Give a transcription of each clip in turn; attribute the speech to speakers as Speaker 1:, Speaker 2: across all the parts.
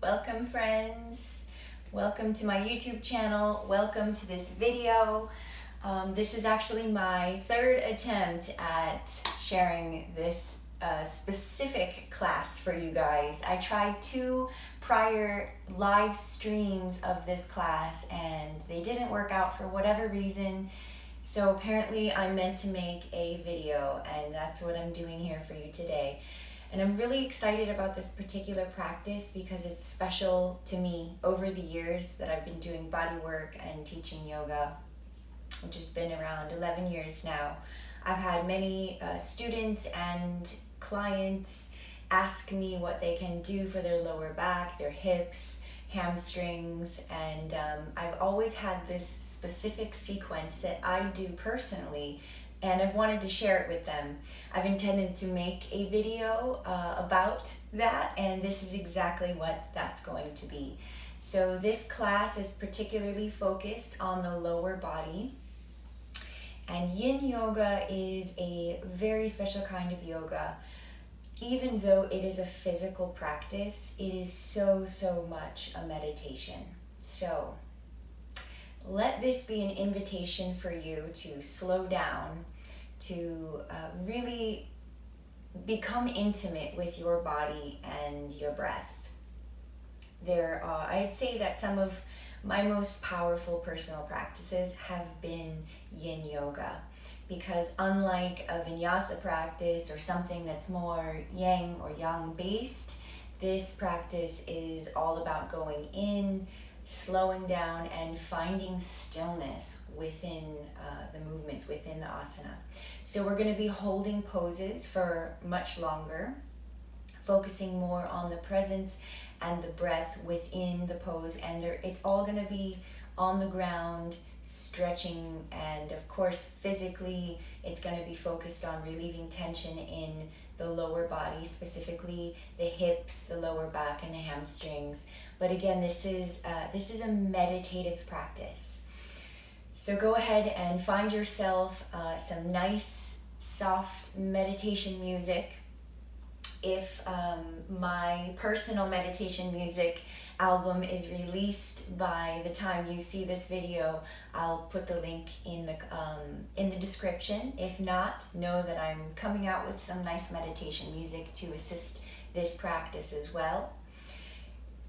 Speaker 1: Welcome friends, welcome to my YouTube channel, welcome to this video. This is actually my third attempt at sharing this specific class for you guys. I tried 2 prior live streams of this class and they didn't work out for whatever reason. So apparently I'm meant to make a video and that's what I'm doing here for you today. And I'm really excited about this particular practice because it's special to me over the years that I've been doing body work and teaching yoga, which has been around 11 years now. I've had many students and clients ask me what they can do for their lower back, their hips, hamstrings, and I've always had this specific sequence that I do personally, and I've wanted to share it with them. I've intended to make a video about that, and this is exactly what that's going to be. So this class is particularly focused on the lower body, and Yin Yoga is a very special kind of yoga. Even though it is a physical practice, it is so much a meditation. So let this be an invitation for you to slow down, to really become intimate with your body and your breath. I'd say that some of my most powerful personal practices have been Yin Yoga, because unlike a vinyasa practice or something that's more yang or yang based, this practice is all about going in, slowing down, and finding stillness within the movements, within the asana. So we're going to be holding poses for much longer, focusing more on the presence and the breath within the pose, and it's all going to be on the ground, stretching, and of course physically it's going to be focused on relieving tension in the lower body, specifically the hips, the lower back, and the hamstrings. But again, this is a meditative practice. So go ahead and find yourself some nice soft meditation music. If my personal meditation music album is released by the time you see this video, I'll put the link in the description. If not, know that I'm coming out with some nice meditation music to assist this practice as well.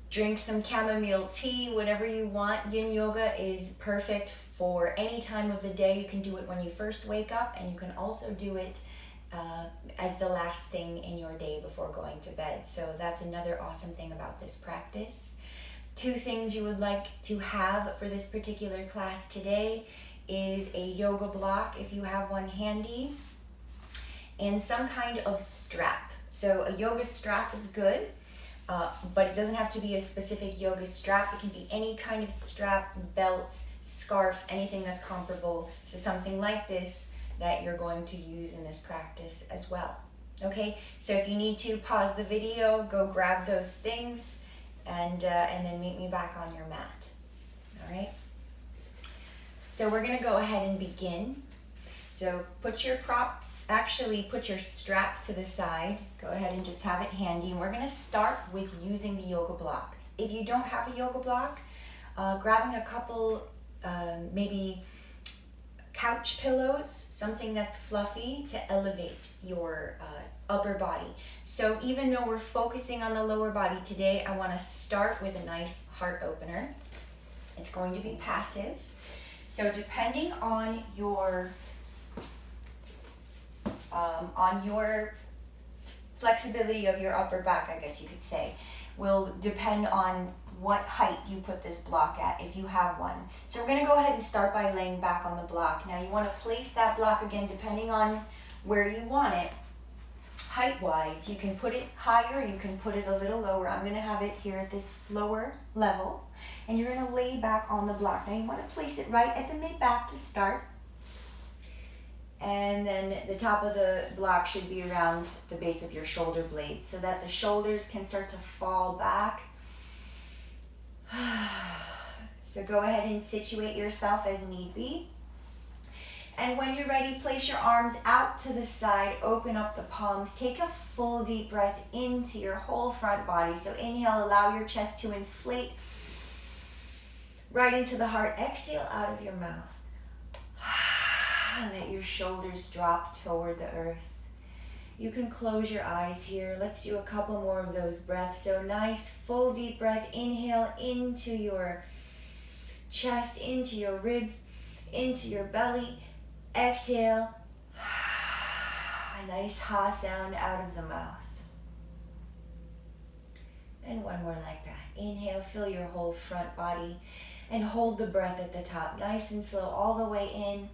Speaker 1: Drink some chamomile tea, whatever you want. Yin Yoga is perfect for any time of the day. You can do it when you first wake up, and you can also do it as the last thing in your day before going to bed. So that's another awesome thing about this practice. 2 things you would like to have for this particular class today is a yoga block, if you have one handy, and some kind of strap. So a yoga strap is good, but it doesn't have to be a specific yoga strap. It can be any kind of strap, belt, scarf, anything that's comparable to something like this that you're going to use in this practice as well. Okay, so if you need to pause the video, go grab those things, and then meet me back on your mat. All right, so we're going to go ahead and begin. So put your props, actually put your strap to the side. Go ahead and just have it handy, and we're going to start with using the yoga block. If you don't have a yoga block, grabbing a couple maybe couch pillows, something that's fluffy to elevate your upper body. So even though we're focusing on the lower body today, I want to start with a nice heart opener. It's going to be passive. So depending on your flexibility of your upper back, I guess you could say, will depend on what height you put this block at, if you have one. So we're going to go ahead and start by laying back on the block. Now you want to place that block, again, depending on where you want it, height-wise. You can put it higher, you can put it a little lower. I'm going to have it here at this lower level, and you're going to lay back on the block. Now you want to place it right at the mid-back to start, and then the top of the block should be around the base of your shoulder blades so that the shoulders can start to fall back. So go ahead and situate yourself as need be. And when you're ready, place your arms out to the side, open up the palms, take a full deep breath into your whole front body. So inhale, allow your chest to inflate right into the heart. Exhale out of your mouth. Let your shoulders drop toward the earth. You can close your eyes here. Let's do a couple more of those breaths. So nice, full deep breath. Inhale into your chest, into your ribs, into your belly. Exhale. A nice ha sound out of the mouth. And one more like that. Inhale, fill your whole front body and hold the breath at the top. Nice and slow all the way in.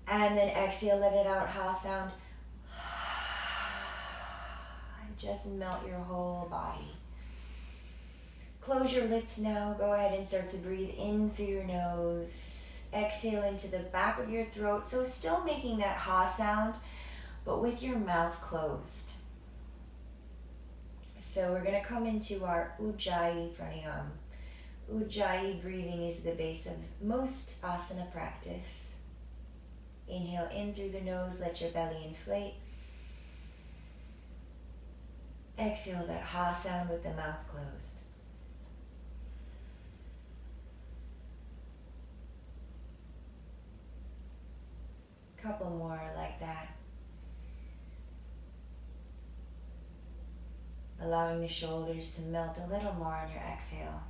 Speaker 1: And then exhale, let it out, ha sound. And just melt your whole body. Close your lips now. Go ahead and start to breathe in through your nose. Exhale into the back of your throat. So still making that ha sound, but with your mouth closed. So we're going to come into our Ujjayi Pranayama. Ujjayi breathing is the base of most asana practice. Inhale in through the nose, let your belly inflate. Exhale that ha sound with the mouth closed. Couple more like that. Allowing the shoulders to melt a little more on your exhale.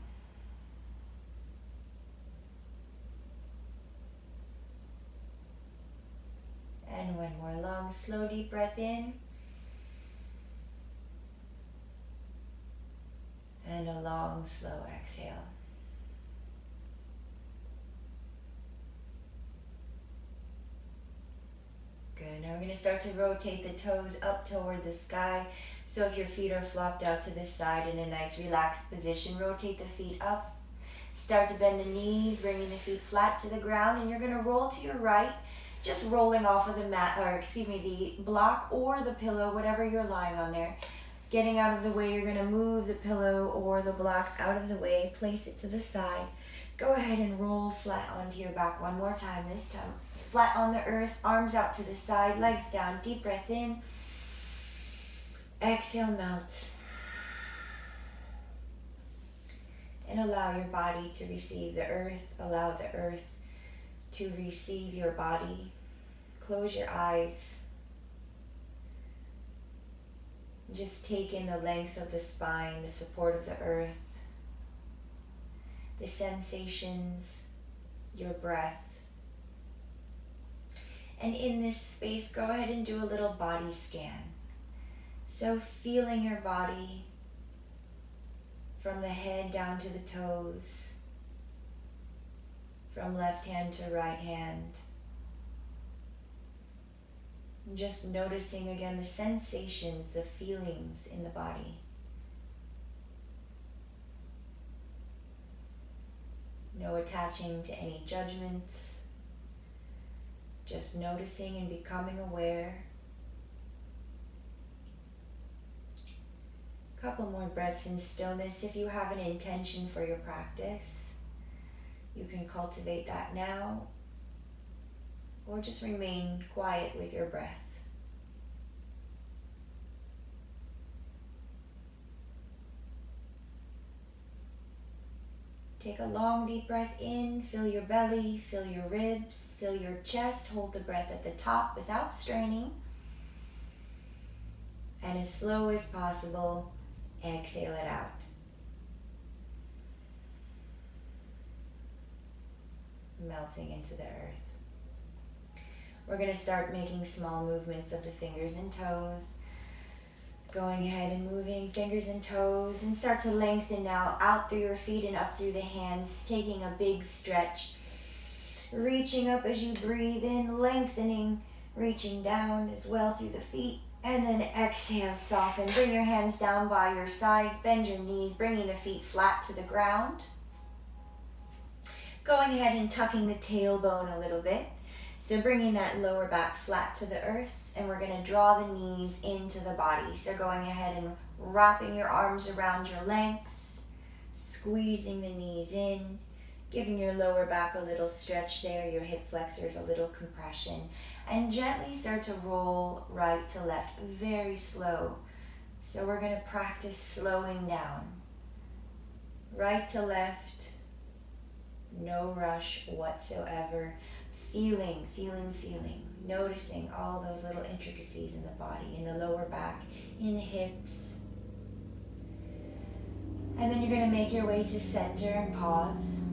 Speaker 1: And one more long, slow, deep breath in. And a long, slow exhale. Good. Now we're going to start to rotate the toes up toward the sky. So if your feet are flopped out to the side in a nice relaxed position, rotate the feet up. Start to bend the knees, bringing the feet flat to the ground, and you're going to roll to your right. Just rolling off of the mat, the block or the pillow, whatever you're lying on there. Getting out of the way, you're going to move the pillow or the block out of the way, place it to the side. Go ahead and roll flat onto your back one more time, this time. Flat on the earth, arms out to the side, legs down, deep breath in. Exhale, melt. And allow your body to receive the earth. Allow the earth to receive your body. Close your eyes. Just take in the length of the spine, the support of the earth, the sensations, your breath. And in this space, go ahead and do a little body scan. So feeling your body from the head down to the toes, from left hand to right hand. And just noticing again the sensations, the feelings in the body. No attaching to any judgments. Just noticing and becoming aware. Couple more breaths in stillness. If you have an intention for your practice, you can cultivate that now, or just remain quiet with your breath. Take a long deep breath in, fill your belly, fill your ribs, fill your chest, hold the breath at the top without straining. And as slow as possible, exhale it out. Melting into the earth. We're going to start making small movements of the fingers and toes. Going ahead and moving fingers and toes, and start to lengthen now out through your feet and up through the hands, taking a big stretch. Reaching up as you breathe in, lengthening, reaching down as well through the feet. And then exhale, soften. Bring your hands down by your sides, bend your knees, bringing the feet flat to the ground. Going ahead and tucking the tailbone a little bit. So bringing that lower back flat to the earth, and we're going to draw the knees into the body. So going ahead and wrapping your arms around your legs, squeezing the knees in, Giving your lower back a little stretch there, your hip flexors a little compression, and gently start to roll right to left, very slow. So we're going to practice slowing down. Right to left, no rush whatsoever. Feeling, feeling, feeling. Noticing all those little intricacies in the body, in the lower back, in the hips. And then you're going to make your way to center and pause.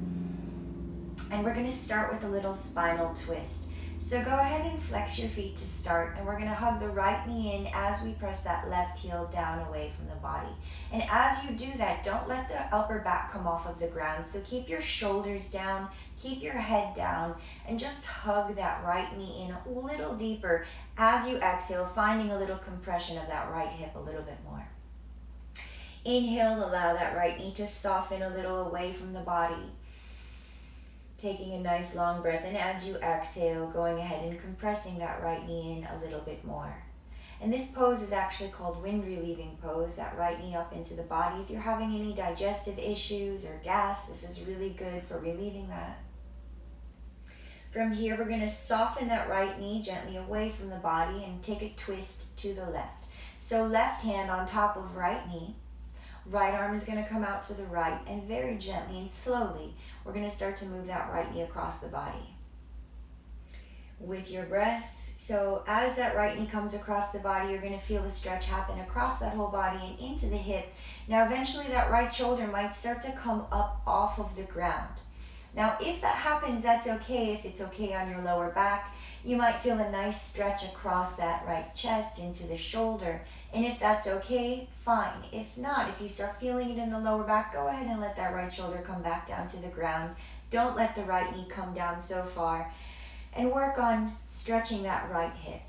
Speaker 1: And we're going to start with a little spinal twist. So go ahead and flex your feet to start, and we're going to hug the right knee in as we press that left heel down away from the body. And as you do that, don't let the upper back come off of the ground. So keep your shoulders down, keep your head down, and just hug that right knee in a little deeper as you exhale, finding a little compression of that right hip a little bit more. Inhale, allow that right knee to soften a little away from the body. Taking a nice long breath, and as you exhale, going ahead and compressing that right knee in a little bit more. And this pose is actually called wind relieving pose, that right knee up into the body. If you're having any digestive issues or gas, this is really good for relieving that. From here, we're going to soften that right knee gently away from the body and take a twist to the left. So left hand on top of right knee. Right arm is going to come out to the right, and very gently and slowly, we're going to start to move that right knee across the body. With your breath, so as that right knee comes across the body, you're going to feel the stretch happen across that whole body and into the hip. Now eventually that right shoulder might start to come up off of the ground. Now if that happens, that's okay. If it's okay on your lower back, you might feel a nice stretch across that right chest into the shoulder. And if that's okay, fine. If not, if you start feeling it in the lower back, go ahead and let that right shoulder come back down to the ground. Don't let the right knee come down so far. And work on stretching that right hip.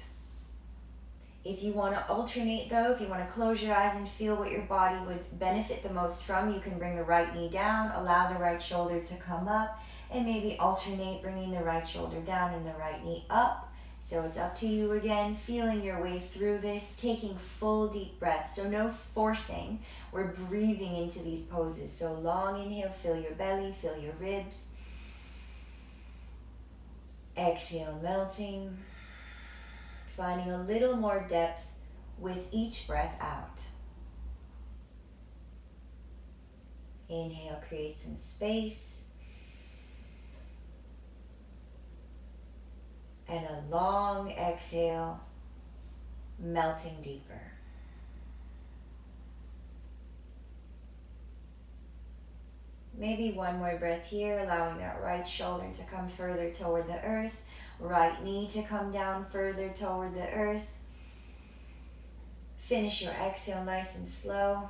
Speaker 1: If you want to alternate though, if you want to close your eyes and feel what your body would benefit the most from, you can bring the right knee down, allow the right shoulder to come up, and maybe alternate bringing the right shoulder down and the right knee up. So it's up to you again, feeling your way through this, taking full deep breaths. So no forcing, we're breathing into these poses. So long inhale, fill your belly, fill your ribs. Exhale, melting. Finding a little more depth with each breath out. Inhale, create some space. And a long exhale, melting deeper. Maybe one more breath here, allowing that right shoulder to come further toward the earth, right knee to come down further toward the earth. Finish your exhale nice and slow.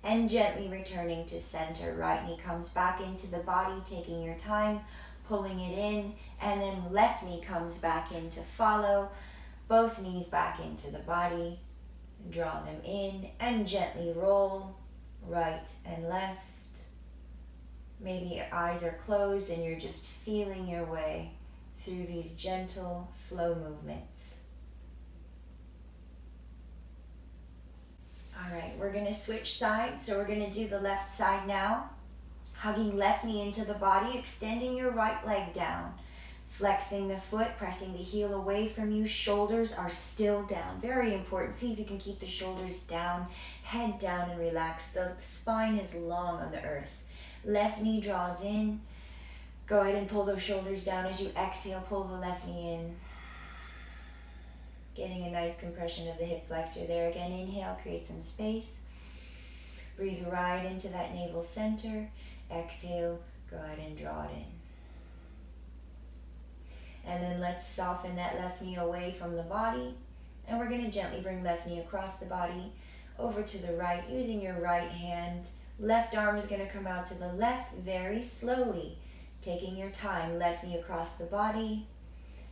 Speaker 1: And gently returning to center. Right knee comes back into the body, taking your time, pulling it in, and then left knee comes back in to follow. Both knees back into the body. Draw them in and gently roll right and left. Maybe your eyes are closed and you're just feeling your way through these gentle, slow movements. All right, we're going to switch sides. So we're going to do the left side now. Hugging left knee into the body, extending your right leg down. Flexing the foot, pressing the heel away from you. Shoulders are still down. Very important. See if you can keep the shoulders down, head down and relax. The spine is long on the earth. Left knee draws in. Go ahead and pull those shoulders down. As you exhale, pull the left knee in. Getting a nice compression of the hip flexor there. Again, inhale, create some space. Breathe right into that navel center. Exhale, go ahead and draw it in. And then let's soften that left knee away from the body. And we're going to gently bring left knee across the body over to the right using your right hand. Left arm is going to come out to the left very slowly. Taking your time, left knee across the body.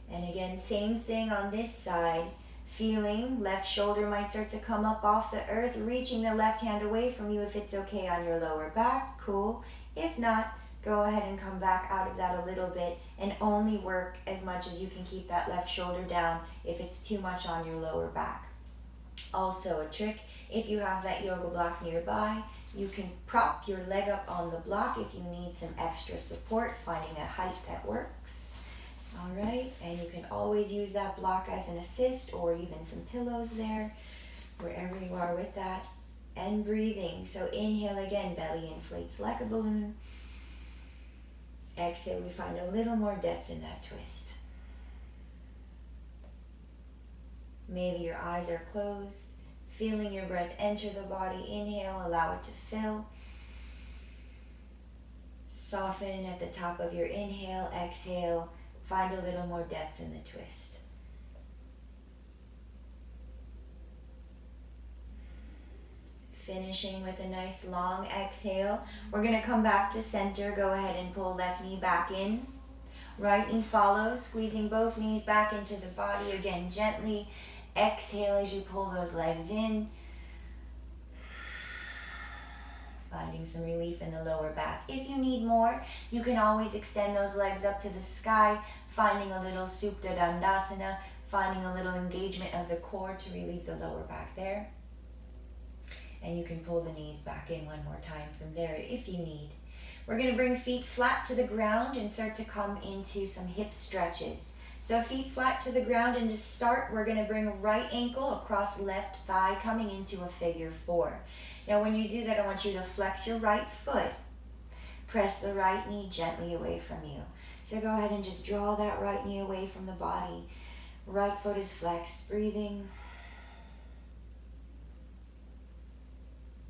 Speaker 1: And again, same thing on this side. Feeling left shoulder might start to come up off the earth, reaching the left hand away from you if it's okay on your lower back. Cool. If not, go ahead and come back out of that a little bit and only work as much as you can keep that left shoulder down if it's too much on your lower back. Also a trick, if you have that yoga block nearby, You can prop your leg up on the block if you need some extra support, finding a height that works. All right, and you can always use that block as an assist or even some pillows there, wherever you are with that. And breathing. So inhale again, belly inflates like a balloon. Exhale, we find a little more depth in that twist. Maybe your eyes are closed, feeling your breath enter the body. Inhale, allow it to fill. Soften at the top of your inhale. Exhale, find a little more depth in the twist. Finishing with a nice long exhale. We're going to come back to center. Go ahead and pull left knee back in. Right knee follows, squeezing both knees back into the body. Again, gently exhale as you pull those legs in. Finding some relief in the lower back. If you need more, you can always extend those legs up to the sky, finding a little Supta Dandasana, finding a little engagement of the core to relieve the lower back there. And you can pull the knees back in one more time from there if you need. We're going to bring feet flat to the ground and start to come into some hip stretches. So feet flat to the ground, and to start, we're going to bring right ankle across left thigh, coming into a figure four. Now when you do that, I want you to flex your right foot. Press the right knee gently away from you. So go ahead and just draw that right knee away from the body. Right foot is flexed, breathing.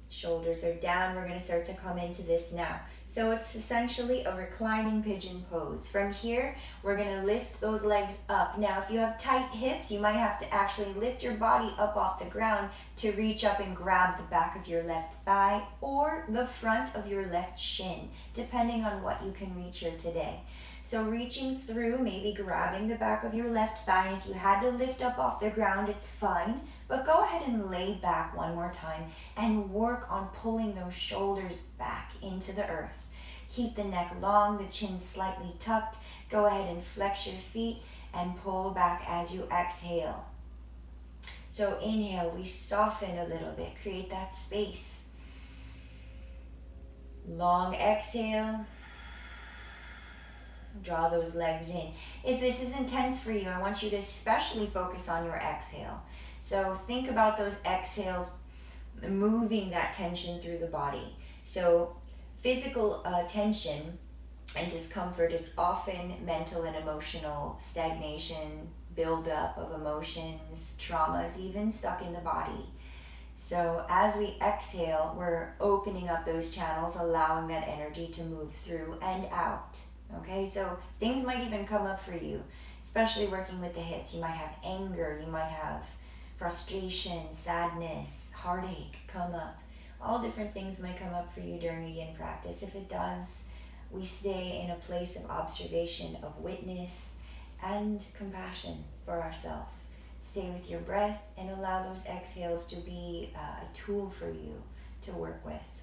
Speaker 1: Shoulders are down. We're going to start to come into this now. So it's essentially a reclining pigeon pose. From here, we're going to lift those legs up. Now, if you have tight hips, you might have to actually lift your body up off the ground to reach up and grab the back of your left thigh or the front of your left shin, depending on what you can reach here today. So reaching through, maybe grabbing the back of your left thigh, and if you had to lift up off the ground, it's fine. But go ahead and lay back one more time and work on pulling those shoulders back into the earth. Keep the neck long, the chin slightly tucked. Go ahead and flex your feet and pull back as you exhale. So inhale, we soften a little bit, create that space. Long exhale. Draw those legs in. If this is intense for you, I want you to especially focus on your exhale. So think about those exhales moving that tension through the body. So physical tension and discomfort is often mental and emotional stagnation, buildup of emotions, traumas, even stuck in the body. So as we exhale, we're opening up those channels, allowing that energy to move through and out. Okay, so things might even come up for you, especially working with the hips. You might have anger, you might have frustration, sadness, heartache come up. All different things might come up for you during a yin practice. If it does, we stay in a place of observation, of witness, and compassion for ourselves. Stay with your breath and allow those exhales to be a tool for you to work with.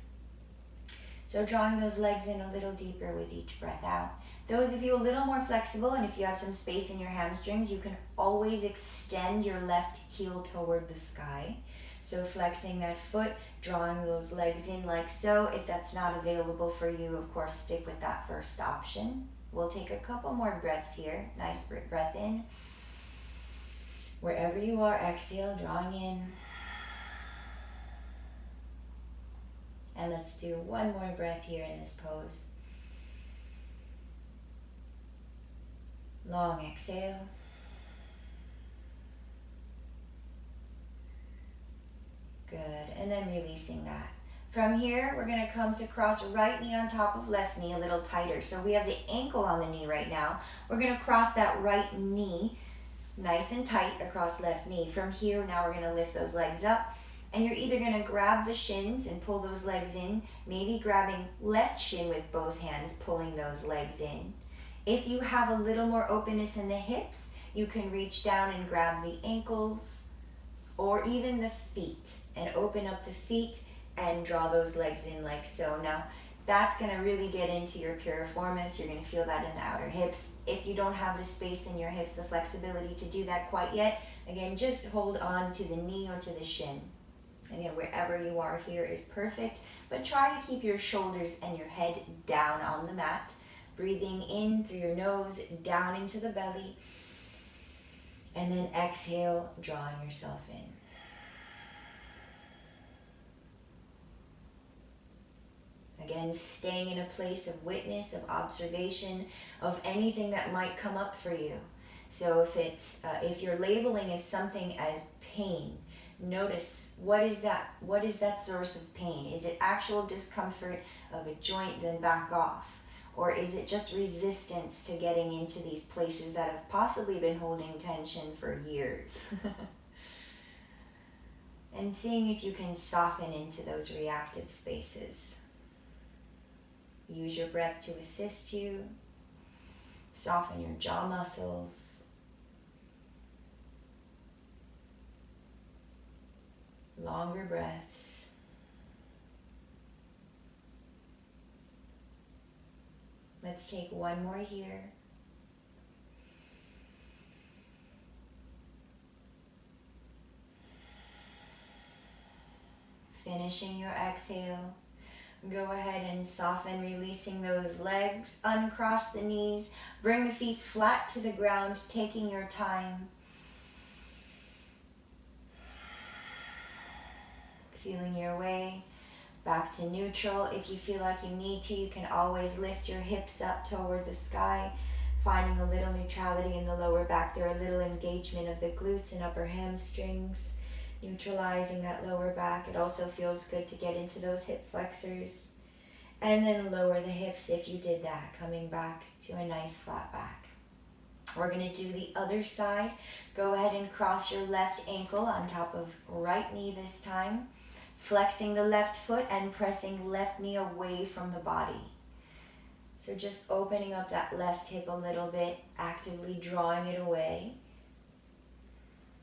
Speaker 1: So drawing those legs in a little deeper with each breath out. Those of you a little more flexible, and if you have some space in your hamstrings, you can always extend your left heel toward the sky. So flexing that foot, drawing those legs in like so. If that's not available for you, of course, stick with that first option. We'll take a couple more breaths here. Nice breath in. Wherever you are, exhale, drawing in. And let's do one more breath here in this pose. Long exhale. Good, and then releasing that. From here, we're going to come to cross right knee on top of left knee a little tighter. So we have the ankle on the knee right now. We're going to cross that right knee nice and tight across left knee. From here, now we're going to lift those legs up. And you're either going to grab the shins and pull those legs in, maybe grabbing left shin with both hands, pulling those legs in. If you have a little more openness in the hips, you can reach down and grab the ankles or even the feet and open up the feet and draw those legs in like so. Now, that's going to really get into your piriformis. You're going to feel that in the outer hips. If you don't have the space in your hips, the flexibility to do that quite yet, again, just hold on to the knee or to the shin. Again, wherever you are here is perfect, but try to keep your shoulders and your head down on the mat. Breathing in through your nose, down into the belly, and then exhale, drawing yourself in. Again, staying in a place of witness, of observation, of anything that might come up for you. So if you're labeling as something as pain, notice what is that source of pain? Is it actual discomfort of a joint? Then back off. Or is it just resistance to getting into these places that have possibly been holding tension for years? And seeing if you can soften into those reactive spaces. Use your breath to assist you. Soften your jaw muscles. Longer breaths. Let's take one more here. Finishing your exhale. Go ahead and soften, releasing those legs. Uncross the knees. Bring the feet flat to the ground, taking your time. Feeling your way back to neutral. If you feel like you need to, you can always lift your hips up toward the sky, finding a little neutrality in the lower back there, a little engagement of the glutes and upper hamstrings, neutralizing that lower back. It also feels good to get into those hip flexors. And then lower the hips if you did that, coming back to a nice flat back. We're going to do the other side. Go ahead and cross your left ankle on top of right knee this time. Flexing the left foot and pressing left knee away from the body. So just opening up that left hip a little bit, actively drawing it away.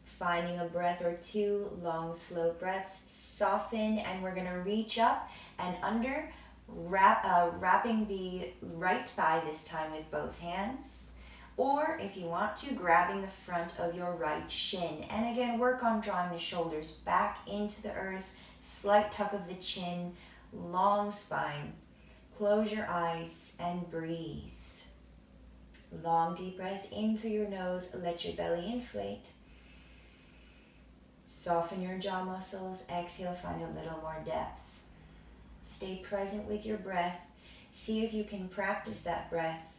Speaker 1: Finding a breath or two, long, slow breaths. Soften, and we're going to reach up and under, wrapping the right thigh this time with both hands. Or if you want to, grabbing the front of your right shin. And again, work on drawing the shoulders back into the earth. Slight tuck of the chin, long spine. Close your eyes and breathe. Long deep breath in through your nose. Let your belly inflate. Soften your jaw muscles. Exhale, find a little more depth. Stay present with your breath. See if you can practice that breath.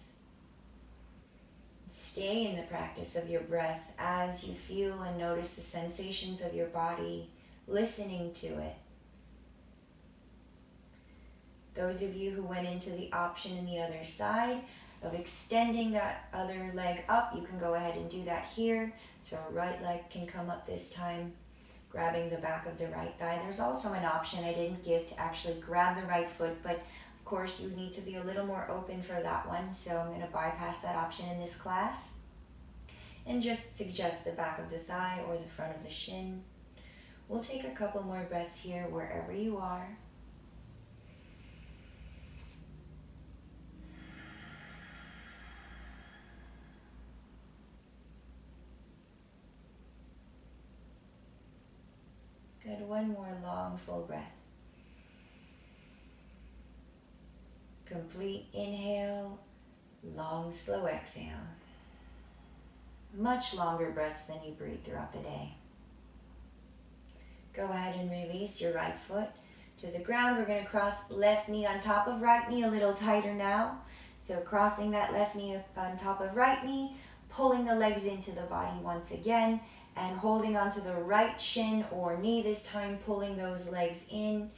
Speaker 1: Stay in the practice of your breath as you feel and notice the sensations of your body. Listening to it. Those of you who went into the option in the other side of extending that other leg up, you can go ahead and do that here. So right leg can come up this time, grabbing the back of the right thigh. There's also an option I didn't give to actually grab the right foot, but of course you need to be a little more open for that one. So I'm going to bypass that option in this class and just suggest the back of the thigh or the front of the shin. We'll take a couple more breaths here wherever you are. Good, one more long full breath. Complete inhale, long slow exhale. Much longer breaths than you breathe throughout the day. Go ahead and release your right foot to the ground. We're going to cross left knee on top of right knee a little tighter now. So crossing that left knee on top of right knee, pulling the legs into the body once again, and holding onto the right shin or knee this time, pulling those legs in.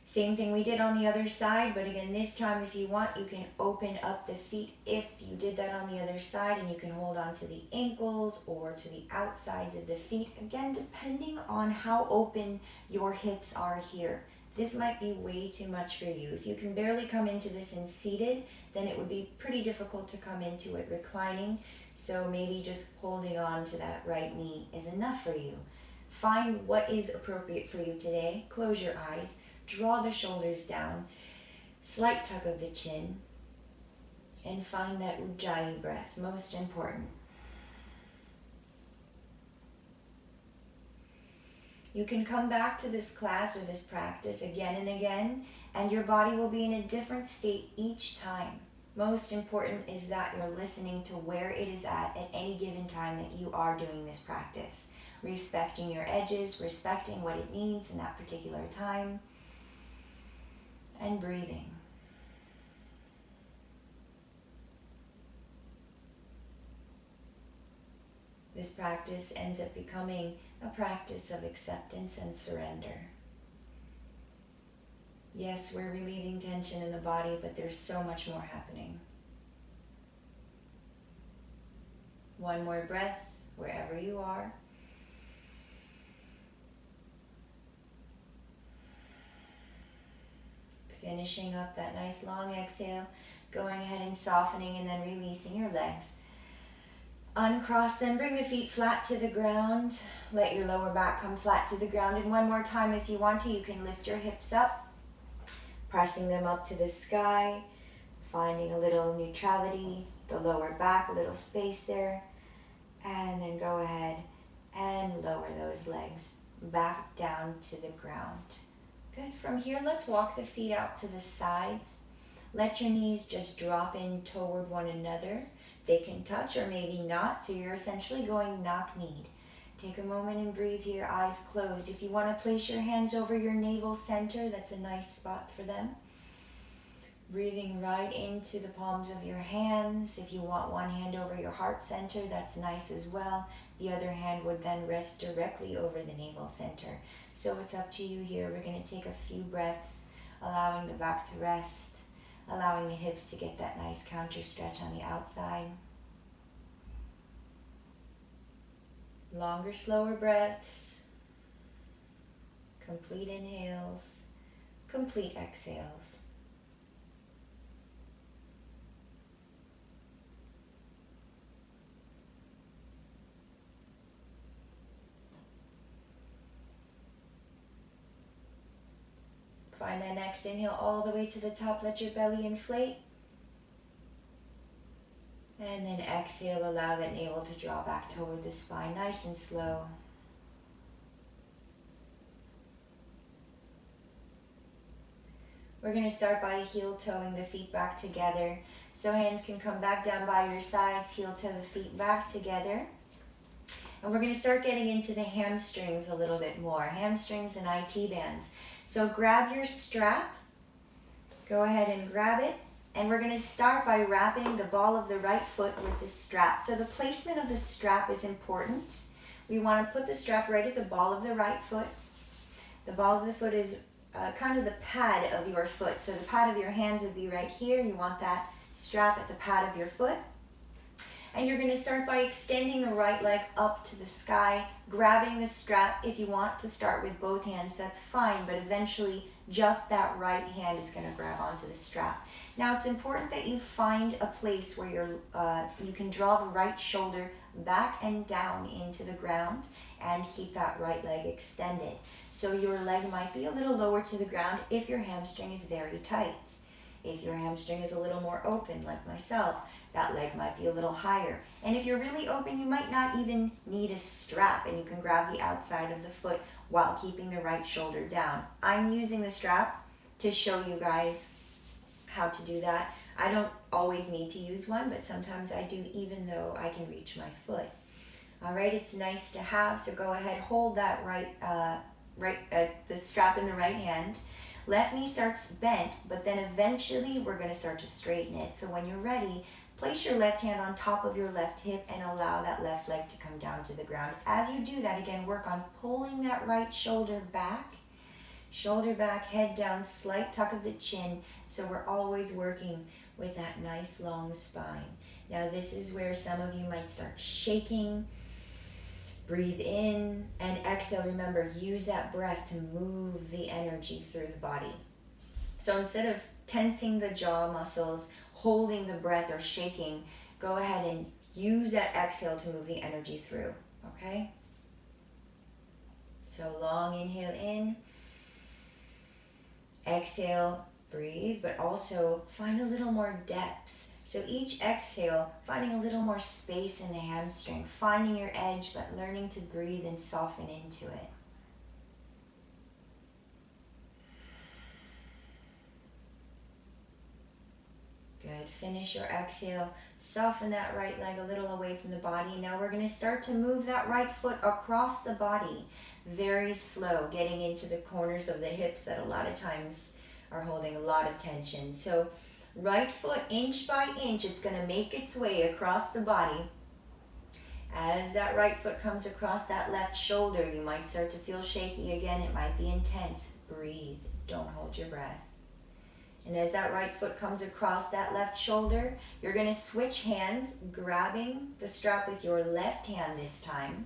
Speaker 1: Same thing we did on the other side, but again, this time if you want, you can open up the feet if you did that on the other side, and you can hold on to the ankles or to the outsides of the feet, again, depending on how open your hips are here. This might be way too much for you. If you can barely come into this in seated, then it would be pretty difficult to come into it reclining, so maybe just holding on to that right knee is enough for you. Find what is appropriate for you today. Close your eyes. Draw the shoulders down, slight tuck of the chin, and find that Ujjayi breath, most important. You can come back to this class or this practice again and again, and your body will be in a different state each time. Most important is that you're listening to where it is at any given time that you are doing this practice. Respecting your edges, respecting what it needs in that particular time, and breathing. This practice ends up becoming a practice of acceptance and surrender. Yes, we're relieving tension in the body, but there's so much more happening. One more breath wherever you are. Finishing up that nice long exhale, going ahead and softening and then releasing your legs. Uncross them, bring the feet flat to the ground. Let your lower back come flat to the ground. And one more time, if you want to, you can lift your hips up, pressing them up to the sky, finding a little neutrality, the lower back, a little space there. And then go ahead and lower those legs back down to the ground. Good. From here, let's walk the feet out to the sides. Let your knees just drop in toward one another. They can touch or maybe not, so you're essentially going knock-kneed. Take a moment and breathe here, eyes closed. If you want to place your hands over your navel center, that's a nice spot for them. Breathing right into the palms of your hands. If you want one hand over your heart center, that's nice as well. The other hand would then rest directly over the navel center. So it's up to you here. We're going to take a few breaths, allowing the back to rest. Allowing the hips to get that nice counter stretch on the outside. Longer, slower breaths. Complete inhales. Complete exhales. Find that next inhale all the way to the top. Let your belly inflate. And then exhale, allow that navel to draw back toward the spine, nice and slow. We're going to start by heel-toeing the feet back together. So hands can come back down by your sides, heel-toe the feet back together. And we're going to start getting into the hamstrings a little bit more. Hamstrings and IT bands. So grab your strap, go ahead and grab it, and we're going to start by wrapping the ball of the right foot with the strap. So the placement of the strap is important. We want to put the strap right at the ball of the right foot. The ball of the foot is kind of the pad of your foot. So the pad of your hands would be right here. You want that strap at the pad of your foot. And you're going to start by extending the right leg up to the sky, grabbing the strap. If you want to start with both hands, that's fine, but eventually just that right hand is going to grab onto the strap. Now it's important that you find a place where you can draw the right shoulder back and down into the ground and keep that right leg extended. So your leg might be a little lower to the ground if your hamstring is very tight. If your hamstring is a little more open, like myself, that leg might be a little higher. And if you're really open, you might not even need a strap, and you can grab the outside of the foot while keeping the right shoulder down. I'm using the strap to show you guys how to do that. I don't always need to use one, but sometimes I do, even though I can reach my foot. All right, it's nice to have, so go ahead, hold that the strap in the right hand. Left knee starts bent, but then eventually we're going to start to straighten it. So when you're ready, place your left hand on top of your left hip and allow that left leg to come down to the ground. As you do that, again, work on pulling that right shoulder back, head down, slight tuck of the chin. So we're always working with that nice long spine. Now this is where some of you might start shaking. Breathe in and exhale. Remember, use that breath to move the energy through the body. So instead of tensing the jaw muscles, holding the breath or shaking, go ahead and use that exhale to move the energy through, okay? So long inhale in, exhale, breathe, but also find a little more depth. So each exhale, finding a little more space in the hamstring, finding your edge, but learning to breathe and soften into it. Finish your exhale. Soften that right leg a little away from the body. Now we're going to start to move that right foot across the body. Very slow, getting into the corners of the hips that a lot of times are holding a lot of tension. So right foot, inch by inch, it's going to make its way across the body. As that right foot comes across that left shoulder, you might start to feel shaky again. It might be intense. Breathe. Don't hold your breath. And as that right foot comes across that left shoulder, you're going to switch hands, grabbing the strap with your left hand this time.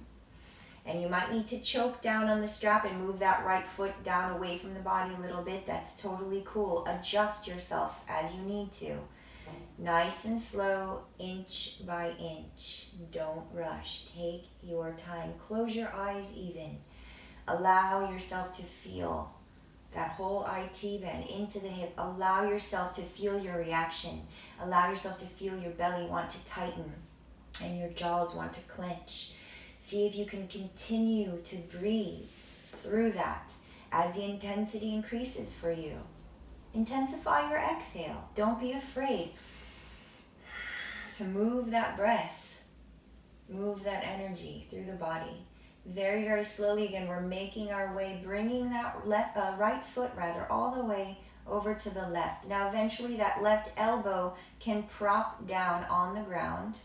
Speaker 1: And you might need to choke down on the strap and move that right foot down away from the body a little bit. That's totally cool. Adjust yourself as you need to. Nice and slow, inch by inch. Don't rush. Take your time. Close your eyes even. Allow yourself to feel that whole IT band into the hip. Allow yourself to feel your reaction. Allow yourself to feel your belly want to tighten and your jaws want to clench. See if you can continue to breathe through that as the intensity increases for you. Intensify your exhale. Don't be afraid to move that breath. Move that energy through the body. Very, very slowly again, we're making our way, bringing that right foot all the way over to the left. Now eventually that left elbow can prop down on the ground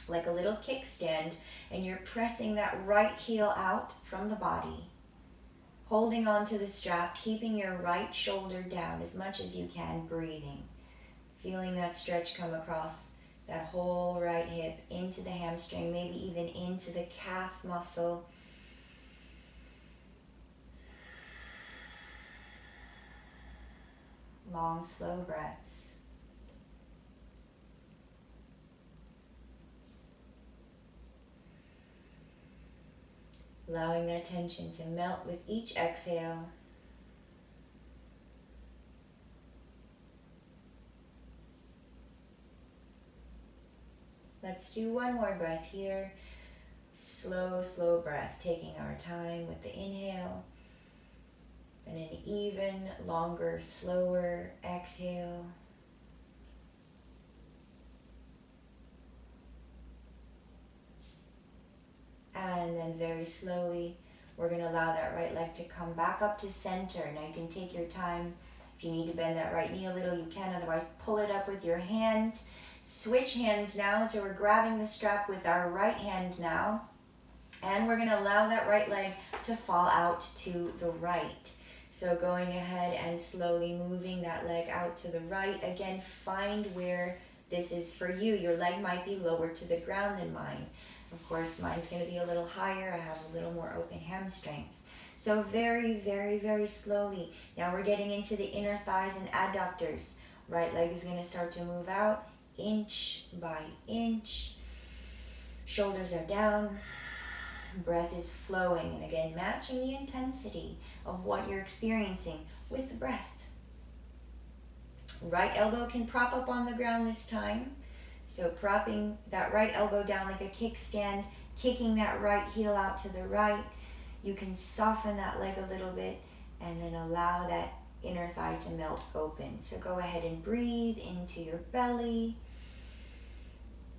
Speaker 1: like a little kickstand, and you're pressing that right heel out from the body. Holding onto the strap, keeping your right shoulder down as much as you can, breathing. Feeling that stretch come across that whole right hip into the hamstring, maybe even into the calf muscle. Long, slow breaths. Allowing that tension to melt with each exhale. Let's do one more breath here. Slow, slow breath, taking our time with the inhale. And an even longer, slower exhale. And then very slowly, we're going to allow that right leg to come back up to center. Now you can take your time. If you need to bend that right knee a little, you can. Otherwise, pull it up with your hand. Switch hands now. So we're grabbing the strap with our right hand now. And we're going to allow that right leg to fall out to the right. So going ahead and slowly moving that leg out to the right. Again, find where this is for you. Your leg might be lower to the ground than mine. Of course, mine's going to be a little higher. I have a little more open hamstrings. So very, very, very slowly. Now we're getting into the inner thighs and adductors. Right leg is going to start to move out, inch by inch. Shoulders are down. Breath is flowing. And again, matching the intensity of what you're experiencing with the breath. Right elbow can prop up on the ground this time. So propping that right elbow down like a kickstand, kicking that right heel out to the right. You can soften that leg a little bit and then allow that inner thigh to melt open. So go ahead and breathe into your belly.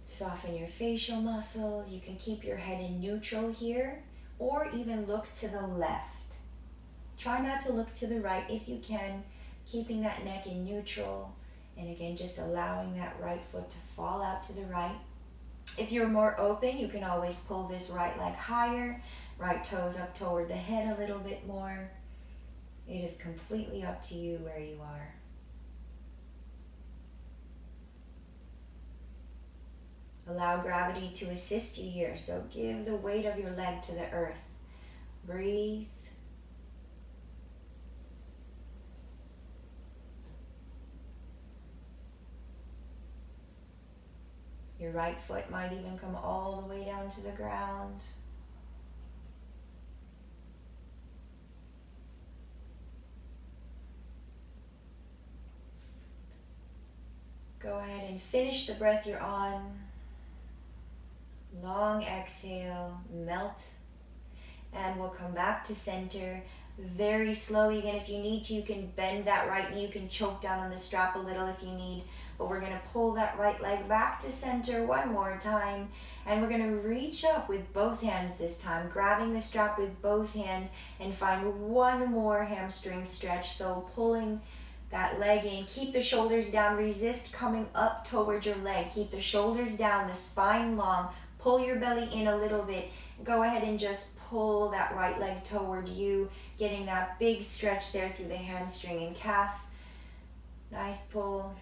Speaker 1: Soften your facial muscles. You can keep your head in neutral here or even look to the left. Try not to look to the right if you can, keeping that neck in neutral. And again, just allowing that right foot to fall out to the right. If you're more open, you can always pull this right leg higher, right toes up toward the head a little bit more. It is completely up to you where you are. Allow gravity to assist you here. So give the weight of your leg to the earth. Breathe. Your right foot might even come all the way down to the ground. Go ahead and finish the breath you're on. Long exhale, melt. And we'll come back to center very slowly. Again, if you need to, you can bend that right knee. You can choke down on the strap a little if you need. but we're going to pull that right leg back to center one more time. And we're going to reach up with both hands this time, grabbing the strap with both hands, and find one more hamstring stretch. So pulling that leg in, keep the shoulders down, resist coming up toward your leg. Keep the shoulders down, the spine long, pull your belly in a little bit. Go ahead and just pull that right leg toward you, getting that big stretch there through the hamstring and calf. Nice pull.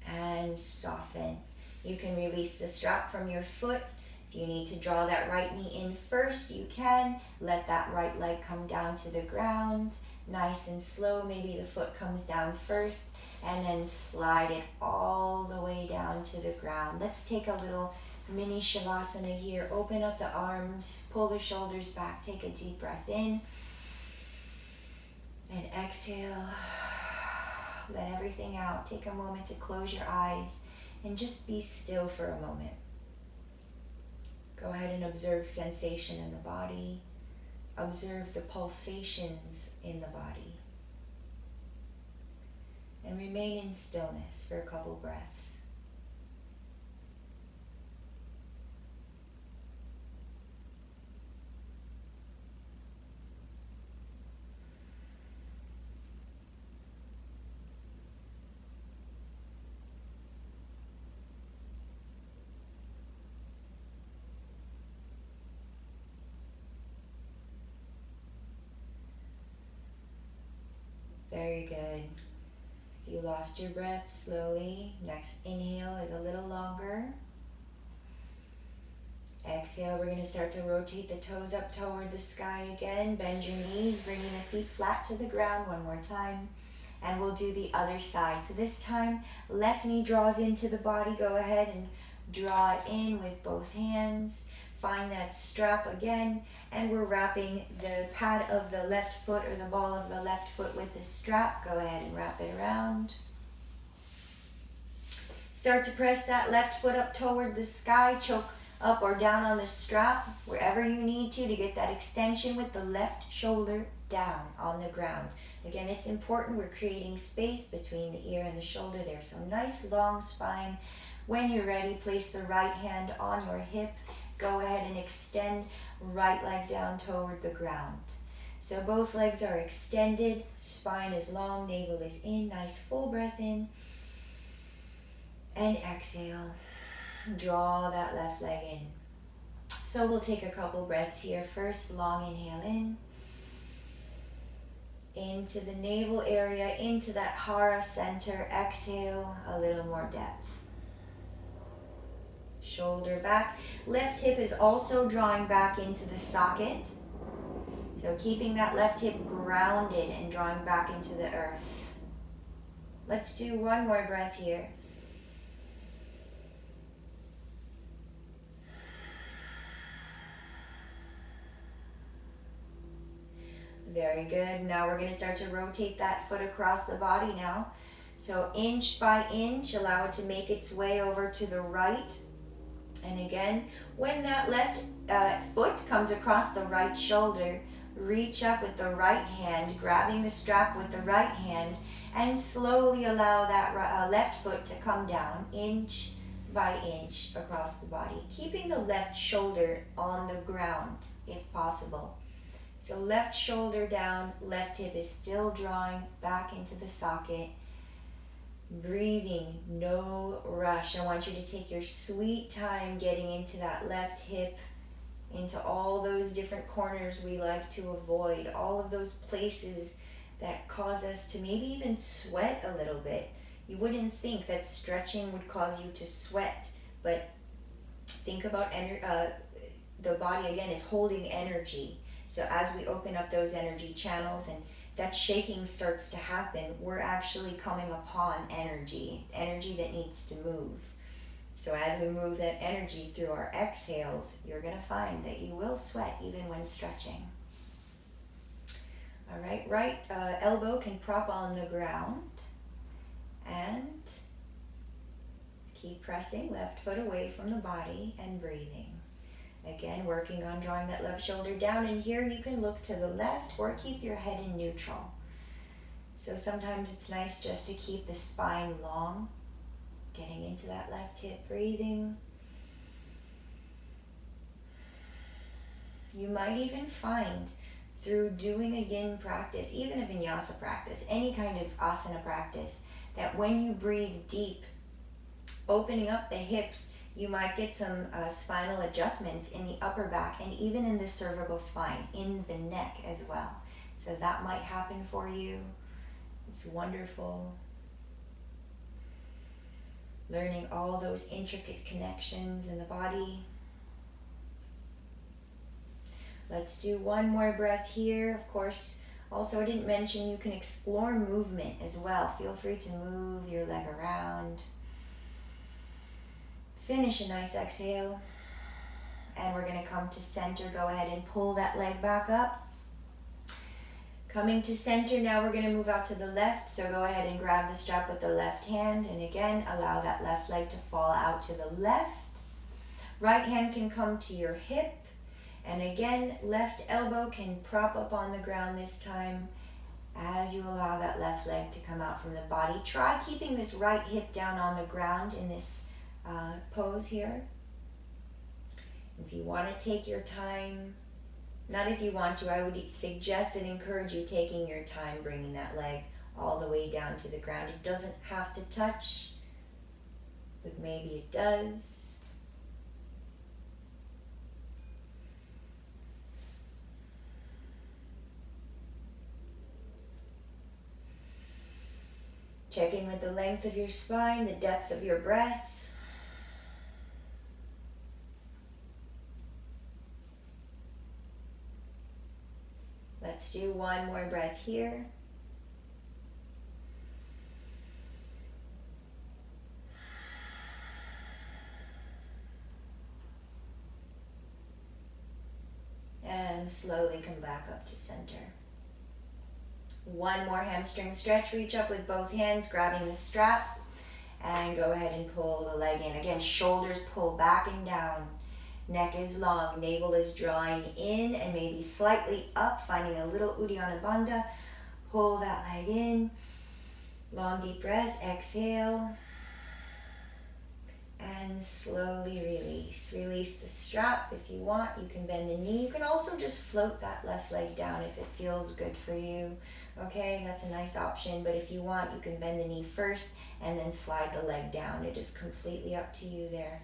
Speaker 1: And soften. You can release the strap from your foot. If you need to draw that right knee in first, you can. Let that right leg come down to the ground. Nice and slow. Maybe the foot comes down first, and then slide it all the way down to the ground. Let's take a little mini Shavasana here. Open up the arms, pull the shoulders back, take a deep breath in, and exhale. Let everything out. Take a moment to close your eyes and just be still for a moment. Go ahead and observe sensation in the body. Observe the pulsations in the body. And remain in stillness for a couple breaths. Very good. If you lost your breath, slowly. Next inhale is a little longer. Exhale, we're going to start to rotate the toes up toward the sky again. Bend your knees, bringing the feet flat to the ground one more time. And we'll do the other side. So this time, left knee draws into the body. Go ahead and draw it in with both hands. Find that strap again, and we're wrapping the pad of the left foot or the ball of the left foot with the strap. Go ahead and wrap it around. Start to press that left foot up toward the sky. Choke up or down on the strap wherever you need to get that extension with the left shoulder down on the ground. Again, it's important we're creating space between the ear and the shoulder there. So nice long spine. When you're ready, place the right hand on your hip. Go ahead and extend right leg down toward the ground. So both legs are extended, spine is long, navel is in. Nice full breath in. And exhale. Draw that left leg in. So we'll take a couple breaths here. First, long inhale in. Into the navel area, into that hara center. Exhale, a little more depth. Shoulder back. Left hip is also drawing back into the socket. So keeping that left hip grounded and drawing back into the earth. Let's do one more breath here. Very good. Now we're going to start to rotate that foot across the body now. So inch by inch, allow it to make its way over to the right. And again, when that left foot comes across the right shoulder, reach up with the right hand, grabbing the strap with the right hand, and slowly allow that left foot to come down, inch by inch across the body, keeping the left shoulder on the ground if possible. So left shoulder down, left hip is still drawing back into the socket. Breathing, no rush. I want you to take your sweet time getting into that left hip, into all those different corners we like to avoid, all of those places that cause us to maybe even sweat a little bit. You wouldn't think that stretching would cause you to sweat, but think about the body again is holding energy. So as we open up those energy channels and that shaking starts to happen, we're actually coming upon energy that needs to move. So as we move that energy through our exhales, you're going to find that you will sweat even when stretching. All right, right elbow can prop on the ground and keep pressing left foot away from the body and breathing. Again, working on drawing that left shoulder down, and here you can look to the left or keep your head in neutral. So sometimes it's nice just to keep the spine long, getting into that left hip, breathing. You might even find through doing a yin practice, even a vinyasa practice, any kind of asana practice, that when you breathe deep, opening up the hips, you might get some spinal adjustments in the upper back and even in the cervical spine, in the neck as well. So that might happen for you. It's wonderful. Learning all those intricate connections in the body. Let's do one more breath here. Of course, also I didn't mention you can explore movement as well. Feel free to move your leg around. Finish a nice exhale. And we're going to come to center. Go ahead and pull that leg back up. Coming to center, now we're going to move out to the left. So go ahead and grab the strap with the left hand. And again, allow that left leg to fall out to the left. Right hand can come to your hip. And again, left elbow can prop up on the ground this time as you allow that left leg to come out from the body. Try keeping this right hip down on the ground in this pose here. If you want to take your time, not if you want to, I would suggest and encourage you taking your time bringing that leg all the way down to the ground. It doesn't have to touch, but maybe it does. Check in with the length of your spine, the depth of your breath. Let's do one more breath here. And slowly come back up to center. One more hamstring stretch. Reach up with both hands, grabbing the strap. And go ahead and pull the leg in. Again, shoulders pull back and down. Neck is long, navel is drawing in and maybe slightly up, finding a little Uddiyana Bandha. Pull that leg in. Long deep breath, exhale. And slowly release. Release the strap if you want. You can bend the knee. You can also just float that left leg down if it feels good for you. Okay, that's a nice option. But if you want, you can bend the knee first and then slide the leg down. It is completely up to you there.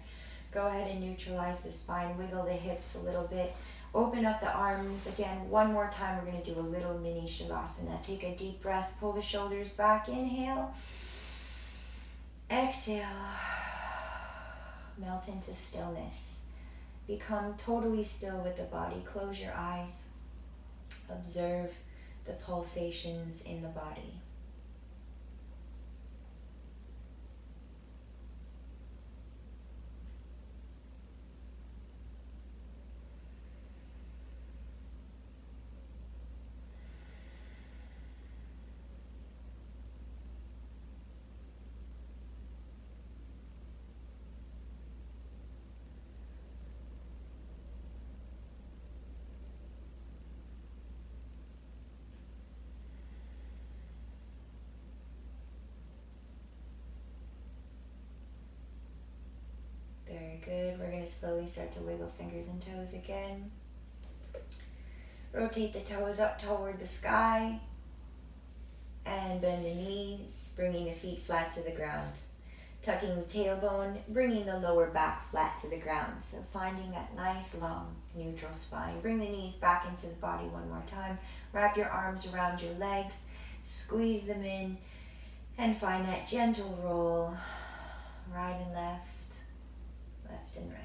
Speaker 1: Go ahead and neutralize the spine. Wiggle the hips a little bit. Open up the arms. Again, one more time, we're going to do a little mini Shavasana. Take a deep breath. Pull the shoulders back. Inhale. Exhale. Melt into stillness. Become totally still with the body. Close your eyes. Observe the pulsations in the body. Very good. We're going to slowly start to wiggle fingers and toes again. Rotate the toes up toward the sky. And bend the knees, bringing the feet flat to the ground. Tucking the tailbone, bringing the lower back flat to the ground. So finding that nice long neutral spine. Bring the knees back into the body one more time. Wrap your arms around your legs. Squeeze them in. And find that gentle roll. Right and left. Left and right.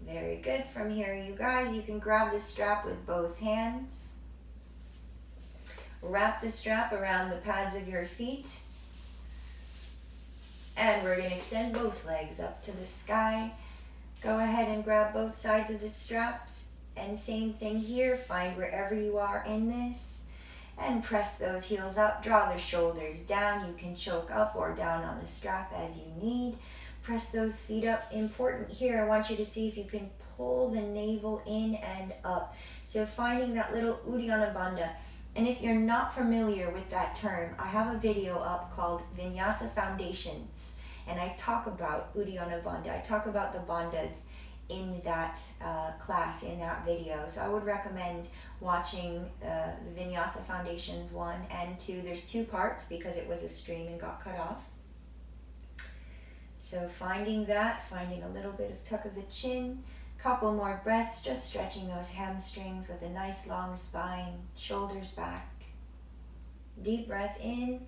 Speaker 1: Very good. From here, you guys, you can grab the strap with both hands. Wrap the strap around the pads of your feet. And we're going to extend both legs up to the sky. Go ahead and grab both sides of the straps. And same thing here, find wherever you are in this and press those heels up, draw the shoulders down. You can choke up or down on the strap as you need. Press those feet up. Important here, I want you to see if you can pull the navel in and up. So finding that little Uddiyana Bandha. And if you're not familiar with that term, I have a video up called Vinyasa Foundations. And I talk about Uddiyana Bandha. I talk about the bandhas in that class, in that video. So I would recommend watching the Vinyasa Foundations 1 and 2. There's 2 parts because it was a stream and got cut off. So finding that, finding a little bit of tuck of the chin, couple more breaths, just stretching those hamstrings with a nice long spine, shoulders back. Deep breath in,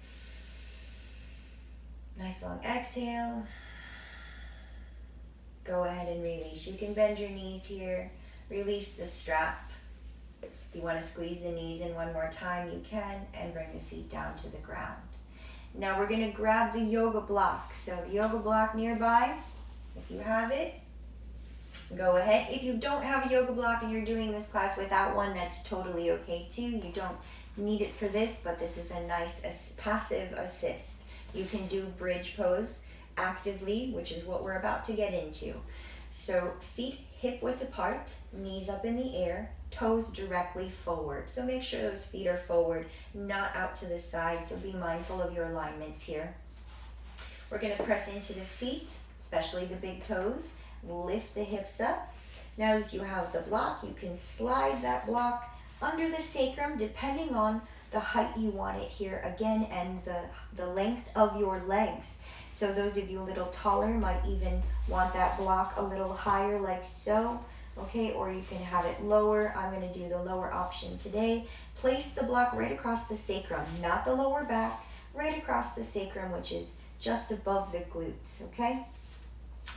Speaker 1: nice long exhale. Go ahead and release. You can bend your knees here, release the strap. If you want to squeeze the knees in one more time, you can, and bring the feet down to the ground. Now we're going to grab the yoga block. So the yoga block nearby, if you have it, go ahead. If you don't have a yoga block and you're doing this class without one, that's totally okay too. You don't need it for this, but this is a nice passive assist. You can do bridge pose actively, which is what we're about to get into. So feet hip width apart, knees up in the air, toes directly forward. So make sure those feet are forward, not out to the side. So be mindful of your alignments here. We're going to press into the feet, especially the big toes. Lift the hips up. Now if you have the block, you can slide that block under the sacrum depending on the height you want it here again, and the length of your legs. So those of you a little taller might even want that block a little higher, like so. Okay, or you can have it lower. I'm going to do the lower option today. Place the block right across the sacrum, not the lower back, right across the sacrum, which is just above the glutes, okay?